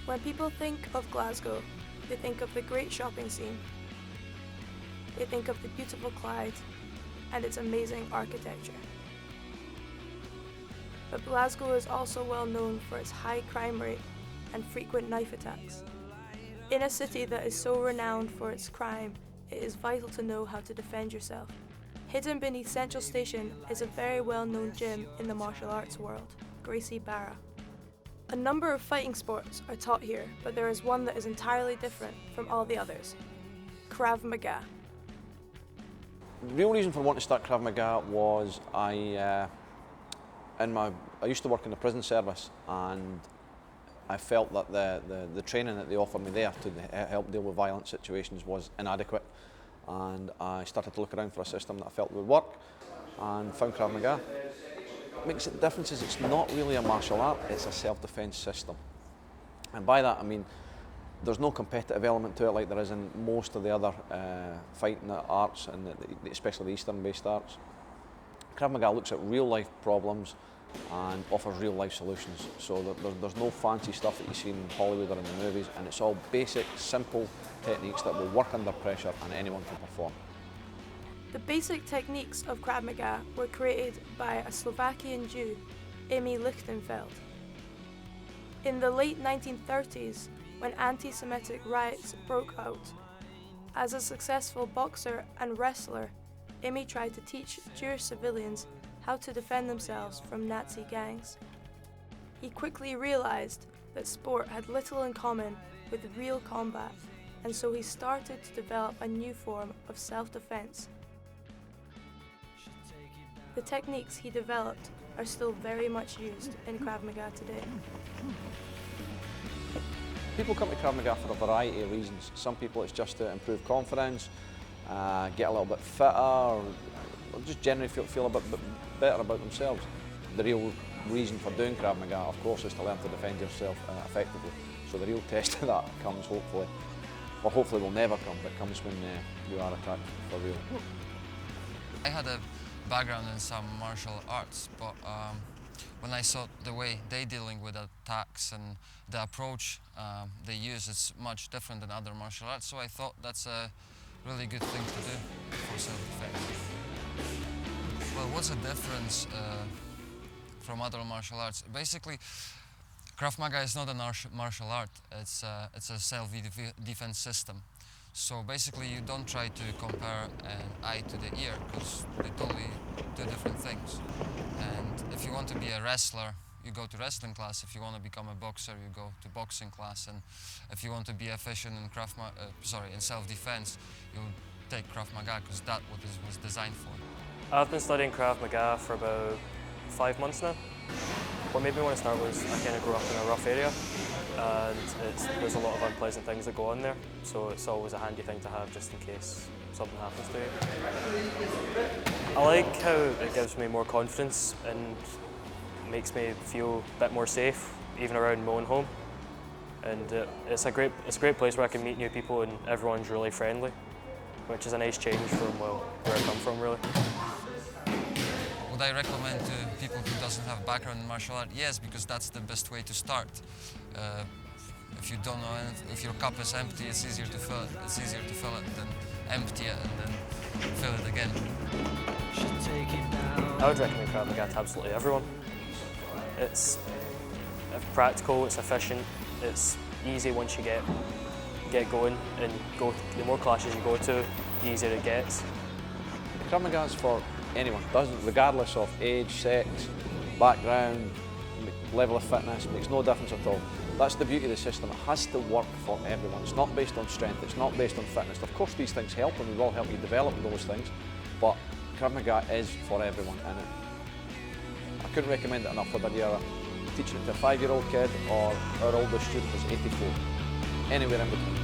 When people think of Glasgow, they think of the great shopping scene. They think of the beautiful Clyde and its amazing architecture. But Glasgow is also well known for its high crime rate and frequent knife attacks. In a city that is so renowned for its crime, it is vital to know how to defend yourself. Hidden beneath Central Station is a very well-known gym in the martial arts world, Gracie Barra. A number of fighting sports are taught here, but there is one that is entirely different from all the others: Krav Maga. The real reason for wanting to start Krav Maga was I used to work in the prison service, and I felt that the training that they offered me there to help deal with violent situations was inadequate, and I started to look around for a system that I felt would work and found Krav Maga. What makes it different is it's not really a martial art, it's a self-defense system. And by that I mean there's no competitive element to it like there is in most of the other fighting arts, and especially the Eastern-based arts. Krav Maga looks at real-life problems and offers real-life solutions. So there's no fancy stuff that you see in Hollywood or in the movies, and it's all basic, simple techniques that will work under pressure and anyone can perform. The basic techniques of Krav Maga were created by a Slovakian Jew, Imi Lichtenfeld. In the late 1930s, when anti-Semitic riots broke out, as a successful boxer and wrestler, Imi tried to teach Jewish civilians how to defend themselves from Nazi gangs. He quickly realized that sport had little in common with real combat, and so he started to develop a new form of self-defense. The techniques he developed are still very much used in Krav Maga today. People come to Krav Maga for a variety of reasons. Some people it's just to improve confidence, get a little bit fitter, or just generally feel a bit better about themselves. The real reason for doing Krav Maga, of course, is to learn to defend yourself effectively. So the real test of that comes hopefully will never come, but comes when you are attacked for real. I had a background in some martial arts, but when I saw the way they're dealing with attacks and the approach they use, it's much different than other martial arts, so I thought that's a really good thing to do for self-defense. Well, what's the difference from other martial arts? Basically, Krav Maga is not a martial art, it's a self-defense system. So basically you don't try to compare an eye to the ear, because they're totally two different things. And if you want to be a wrestler, you go to wrestling class. If you want to become a boxer, you go to boxing class. And if you want to be efficient in self-defense, you take Krav Maga, because that's what it was designed for. I've been studying Krav Maga for about 5 months now. What made me want to start was I kind of grew up in a rough area, and there's a lot of unpleasant things that go on there, so it's always a handy thing to have just in case something happens to you. I like how it gives me more confidence and makes me feel a bit more safe, even around my own home. And it's a great place where I can meet new people, and everyone's really friendly, which is a nice change from where I come from, really. Would I recommend to people who doesn't have background in martial art? Yes, because that's the best way to start. If you don't know anything, if your cup is empty, it's easier to fill it. It's easier to fill it than empty it and then fill it again. I would recommend Krav Maga to absolutely everyone. It's practical, it's efficient, it's easy once you get going, and the more classes you go to, the easier it gets. Krav Maga is for anyone, regardless of age, sex, background, level of fitness, makes no difference at all. That's the beauty of the system. It has to work for everyone. It's not based on strength, it's not based on fitness. Of course these things help, and we will help you develop those things, but Krav Maga is for everyone, and I couldn't recommend it enough, whether you're teaching it to a 5-year-old kid or our oldest student is 84, anywhere in between.